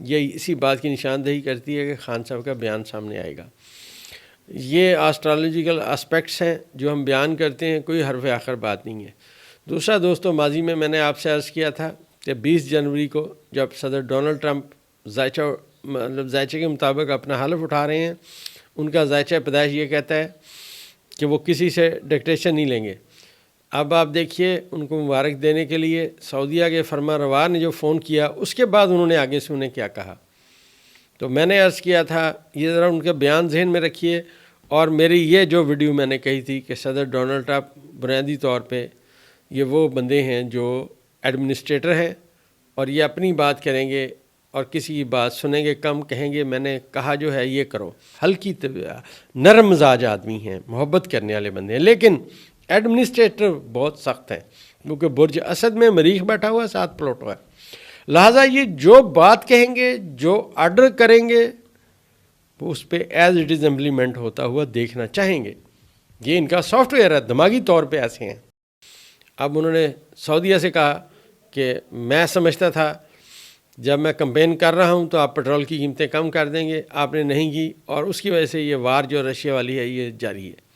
یہ اسی بات کی نشاندہی کرتی ہے کہ خان صاحب کا بیان سامنے آئے گا۔ یہ آسٹرالوجیکل اسپیکٹس ہیں جو ہم بیان کرتے ہیں، کوئی حرف آخر بات نہیں ہے۔ دوسرا دوستو، ماضی میں نے آپ سے عرض کیا تھا کہ 20 جنوری کو جب صدر ڈونلڈ ٹرمپ ذائچے کے مطابق اپنا حلف اٹھا رہے ہیں، ان کا ذائچہ پیدائش یہ کہتا ہے کہ وہ کسی سے ڈکٹیشن نہیں لیں گے۔ اب آپ دیکھیے، ان کو مبارک دینے کے لیے سعودیہ کے فرما روا نے جو فون کیا، اس کے بعد انہوں نے آگے سے انہیں کیا کہا۔ تو میں نے عرض کیا تھا، یہ ذرا ان کا بیان ذہن میں رکھیے، اور میری یہ جو ویڈیو میں نے کہی تھی کہ صدر ڈونلڈ ٹرمپ بنیادی طور پہ یہ وہ بندے ہیں جو ایڈمنسٹریٹر ہیں، اور یہ اپنی بات کریں گے اور کسی کی بات سنیں گے کم، کہیں گے میں نے کہا جو ہے یہ کرو۔ ہلکی نرم مزاج آدمی ہیں، محبت کرنے والے بندے ہیں، لیکن ایڈمنسٹریٹر بہت سخت ہیں، کیونکہ برج اسد میں مریخ بیٹھا ہوا ہے، ساتھ پلوٹو ہے۔ لہٰذا یہ جو بات کہیں گے، جو آرڈر کریں گے، وہ اس پہ ایز اٹ از امپلیمنٹ ہوتا ہوا دیکھنا چاہیں گے۔ یہ ان کا سافٹ ویئر ہے، دماغی طور پہ ایسے ہیں۔ اب انہوں نے سعودیہ سے کہا کہ میں سمجھتا تھا جب میں کمپین کر رہا ہوں تو آپ پٹرول کی قیمتیں کم کر دیں گے، آپ نے نہیں کی، اور اس کی وجہ سے یہ وار جو رشیا والی ہے یہ جاری ہے۔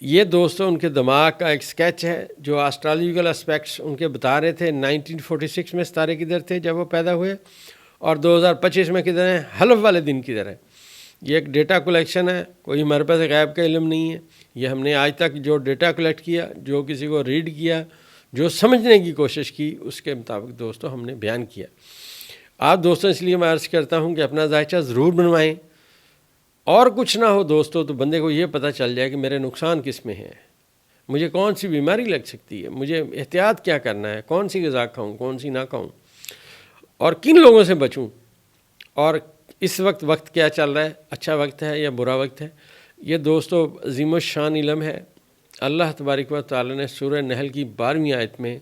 یہ دوستوں ان کے دماغ کا ایک سکیچ ہے جو آسٹرالوجیکل اسپیکٹس ان کے بتا رہے تھے۔ 1946 میں ستارے کدھر تھے جب وہ پیدا ہوئے، اور 2025 میں کدھر ہیں، حلف والے دن کدھر ہے۔ یہ ایک ڈیٹا کلیکشن ہے، کوئی ہمارے پاس غیب کا علم نہیں ہے۔ یہ ہم نے آج تک جو ڈیٹا کلیکٹ کیا، جو کسی کو ریڈ کیا، جو سمجھنے کی کوشش کی، اس کے مطابق دوستوں ہم نے بیان کیا۔ آپ دوستوں اس لیے میں عرض کرتا ہوں کہ اپنا ذائچہ ضرور بنوائیں، اور کچھ نہ ہو دوستوں تو بندے کو یہ پتہ چل جائے کہ میرے نقصان کس میں ہے، مجھے کون سی بیماری لگ سکتی ہے، مجھے احتیاط کیا کرنا ہے، کون سی غذا کھاؤں، کون سی نہ کھاؤں، اور کن لوگوں سے بچوں، اور اس وقت کیا چل رہا ہے، اچھا وقت ہے یا برا وقت ہے۔ یہ دوستو عظیم الشان علم ہے۔ اللہ تبارک و تعالی نے سورہ نحل کی 12ویں آیت میں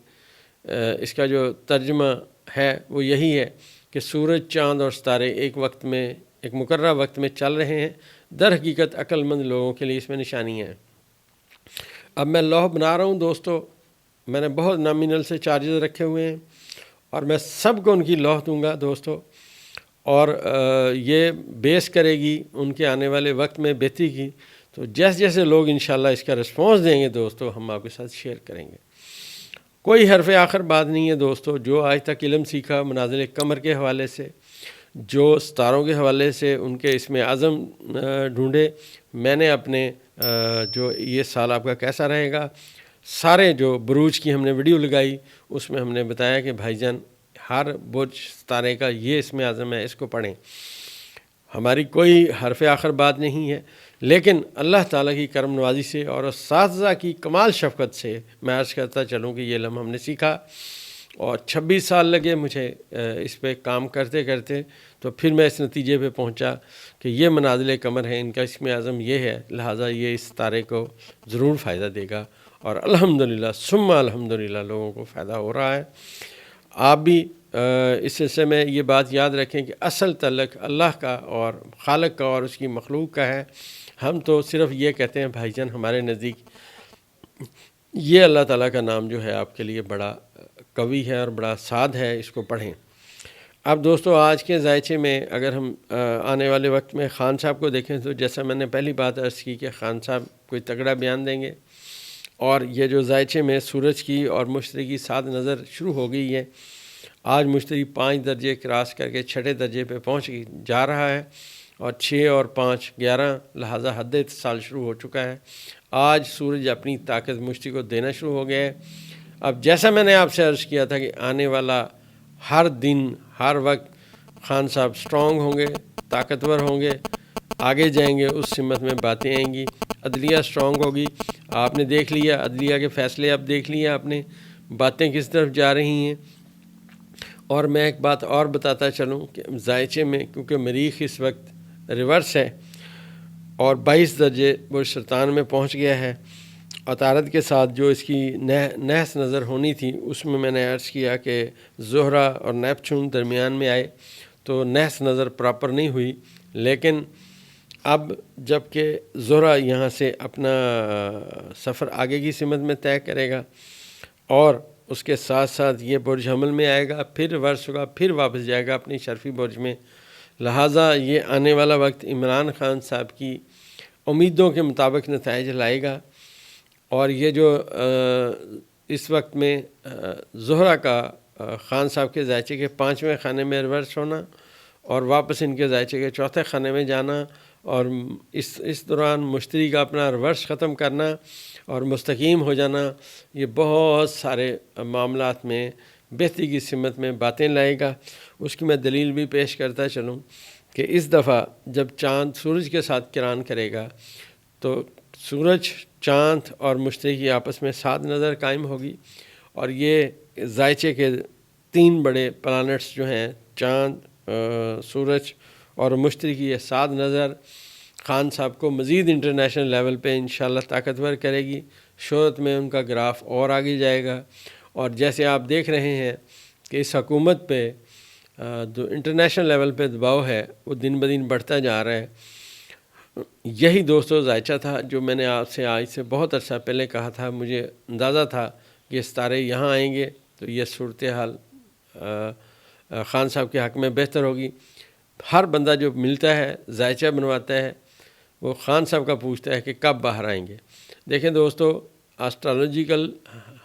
اس کا جو ترجمہ ہے وہ یہی ہے کہ سورج، چاند اور ستارے ایک وقت میں، ایک مقررہ وقت میں چل رہے ہیں، در حقیقت عقل مند لوگوں کے لیے اس میں نشانیاں ہیں۔ اب میں لوح بنا رہا ہوں دوستو، میں نے بہت نامینل سے چارجز رکھے ہوئے ہیں، اور میں سب کو ان کی لوح دوں گا دوستو، اور یہ بیس کرے گی ان کے آنے والے وقت میں بہتری کی۔ تو جیسے جیسے لوگ انشاءاللہ اس کا رسپانس دیں گے دوستو، ہم آپ کے ساتھ شیئر کریں گے۔ کوئی حرف آخر بات نہیں ہے دوستو۔ جو آج تک علم سیکھا منازل قمر کے حوالے سے، جو ستاروں کے حوالے سے ان کے اسم اعظم ڈھونڈے، میں نے اپنے جو یہ سال آپ کا کیسا رہے گا، سارے جو بروج کی ہم نے ویڈیو لگائی، اس میں ہم نے بتایا کہ بھائی جان ہر برج ستارے کا یہ اسم اعظم ہے، اس کو پڑھیں۔ ہماری کوئی حرف آخر بات نہیں ہے، لیکن اللہ تعالیٰ کی کرم نوازی سے اور اساتذہ کی کمال شفقت سے میں عرض کرتا چلوں کہ یہ علم ہم نے سیکھا، اور 26 سال لگے مجھے اس پہ کام کرتے کرتے، تو پھر میں اس نتیجے پہ پہنچا کہ یہ منازل قمر ہے، ان کا اسم اعظم یہ ہے، لہٰذا یہ اس ستارے کو ضرور فائدہ دے گا، اور الحمدللہ ثم الحمدللہ لوگوں کو فائدہ ہو رہا ہے۔ آپ بھی اس سلسلے میں یہ بات یاد رکھیں کہ اصل تعلق اللہ کا اور خالق کا اور اس کی مخلوق کا ہے۔ ہم تو صرف یہ کہتے ہیں بھائی جان ہمارے نزدیک یہ اللہ تعالیٰ کا نام جو ہے آپ کے لیے بڑا قوی ہے اور بڑا سعد ہے، اس کو پڑھیں۔ اب دوستو آج کے ذائچے میں اگر ہم آنے والے وقت میں خان صاحب کو دیکھیں تو جیسا میں نے پہلی بات عرض کی کہ خان صاحب کوئی تگڑا بیان دیں گے، اور یہ جو ذائچے میں سورج کی اور مشتری کی ساتھ نظر شروع ہو گئی ہے۔ آج مشتری 5 درجے کراس کر کے 6 درجے پہ پہنچ جا رہا ہے، اور 6 اور 5 11، لہٰذا حد اتصال شروع ہو چکا ہے۔ آج سورج اپنی طاقت مشتری کو دینا شروع ہو گیا ہے۔ اب جیسا میں نے آپ سے عرض کیا تھا کہ آنے والا ہر دن ہر وقت خان صاحب سٹرونگ ہوں گے، طاقتور ہوں گے، آگے جائیں گے، اس سمت میں باتیں آئیں گی، عدلیہ سٹرونگ ہوگی۔ آپ نے دیکھ لیا عدلیہ کے فیصلے، اب دیکھ لیا آپ نے باتیں کس طرف جا رہی ہیں۔ اور میں ایک بات اور بتاتا چلوں کہ ذائچے میں کیونکہ مریخ اس وقت ریورس ہے اور 22 درجے برج سرطان میں پہنچ گیا ہے، عطارد کے ساتھ جو اس کی نحس نظر ہونی تھی اس میں نے عرض کیا کہ زہرہ اور نیپچون درمیان میں آئے تو نحس نظر پراپر نہیں ہوئی، لیکن اب جب کہ زہرہ یہاں سے اپنا سفر آگے کی سمت میں طے کرے گا اور اس کے ساتھ ساتھ یہ برج حمل میں آئے گا، پھر ورس ہوگا، پھر واپس جائے گا اپنی شرفی برج میں. لہٰذا یہ آنے والا وقت عمران خان صاحب کی امیدوں کے مطابق نتائج لائے گا. اور یہ جو اس وقت میں زہرہ کا خان صاحب کے ذائچے کے 5ویں خانے میں ریورس ہونا اور واپس ان کے ذائچے کے 4تھے خانے میں جانا، اور اس دوران مشتری کا اپنا ریورس ختم کرنا اور مستقیم ہو جانا، یہ بہت سارے معاملات میں بہتری کی سمت میں باتیں لائے گا. اس کی میں دلیل بھی پیش کرتا چلوں کہ اس دفعہ جب چاند سورج کے ساتھ کران کرے گا تو سورج، چاند اور مشتری کی آپس میں 7 نظر قائم ہوگی. اور یہ ذائچے کے 3 بڑے پلانٹس جو ہیں، چاند، سورج اور مشتری کی یہ 7 نظر خان صاحب کو مزید انٹرنیشنل لیول پہ انشاءاللہ طاقتور کرے گی. شہرت میں ان کا گراف اور آگے جائے گا. اور جیسے آپ دیکھ رہے ہیں کہ اس حکومت پہ جو انٹرنیشنل لیول پہ دباؤ ہے وہ دن بدن بڑھتا جا رہا ہے. یہی دوستو ذائچہ تھا جو میں نے آپ سے آج سے بہت عرصہ پہلے کہا تھا. مجھے اندازہ تھا کہ ستارے یہاں آئیں گے تو یہ صورتحال خان صاحب کے حق میں بہتر ہوگی. ہر بندہ جو ملتا ہے، ذائچہ بنواتا ہے، وہ خان صاحب کا پوچھتا ہے کہ کب باہر آئیں گے. دیکھیں دوستو، آسٹرالوجیکل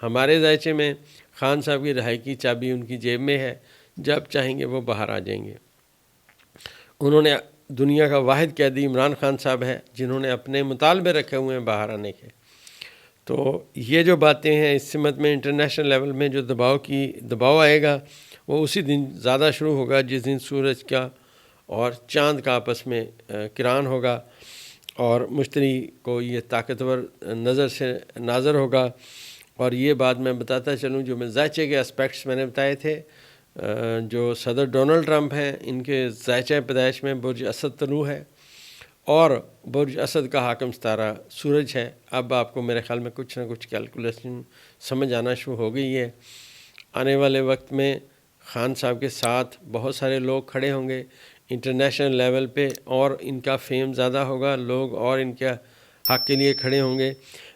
ہمارے ذائچے میں خان صاحب کی رہائی کی چابی ان کی جیب میں ہے، جب چاہیں گے وہ باہر آ جائیں گے. انہوں نے دنیا کا واحد قیدی عمران خان صاحب ہے جنہوں نے اپنے مطالبے رکھے ہوئے ہیں باہر آنے کے. تو یہ جو باتیں ہیں اس سمت میں انٹرنیشنل لیول میں جو دباؤ آئے گا وہ اسی دن زیادہ شروع ہوگا جس دن سورج کا اور چاند کا آپس میں کران ہوگا اور مشتری کو یہ طاقتور نظر سے ناظر ہوگا. اور یہ بات میں بتاتا چلوں، جو میں ذائچے کے اسپیکٹس میں نے بتائے تھے، جو صدر ڈونلڈ ٹرمپ ہیں ان کے ذائچہ پیدائش میں برج اسد طلوع ہے اور برج اسد کا حاکم ستارہ سورج ہے. اب آپ کو میرے خیال میں کچھ نہ کچھ کیلکولیشن سمجھ آنا شروع ہو گئی ہے. آنے والے وقت میں خان صاحب کے ساتھ بہت سارے لوگ کھڑے ہوں گے انٹرنیشنل لیول پہ، اور ان کا فیم زیادہ ہوگا، لوگ اور ان کے حق کے لیے کھڑے ہوں گے.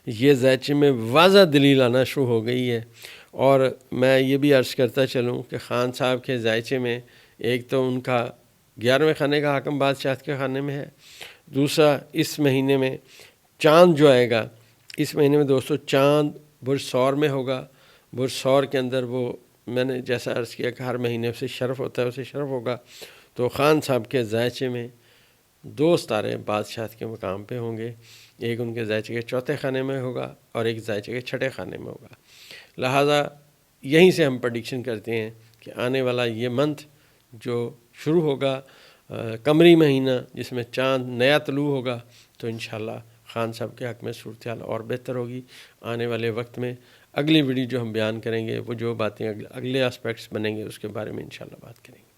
یہ ذائچے میں واضح دلیل آنا شروع ہو گئی ہے. اور میں یہ بھی عرض کرتا چلوں کہ خان صاحب کے ذائچے میں ایک تو ان کا 11ویں خانے کا حاکم بادشاہت کے خانے میں ہے، دوسرا اس مہینے میں چاند جو آئے گا، اس مہینے میں دوستو چاند برج ثور میں ہوگا. برج ثور کے اندر وہ میں نے جیسا عرض کیا کہ ہر مہینے اسے شرف ہوتا ہے، اسے شرف ہوگا. تو خان صاحب کے ذائچے میں 2 ستارے بادشاہت کے مقام پہ ہوں گے. ایک ان کے ذائچے کے 4تھے خانے میں ہوگا اور ایک ذائچے کے 6ٹھے خانے میں ہوگا. لہٰذا یہیں سے ہم پریڈکشن کرتے ہیں کہ آنے والا یہ منتھ جو شروع ہوگا قمری مہینہ جس میں چاند نیا طلوع ہوگا، تو انشاءاللہ خان صاحب کے حق میں صورتحال اور بہتر ہوگی. آنے والے وقت میں اگلی ویڈیو جو ہم بیان کریں گے وہ جو باتیں اگلے اسپیکٹس بنیں گے اس کے بارے میں انشاءاللہ بات کریں گے.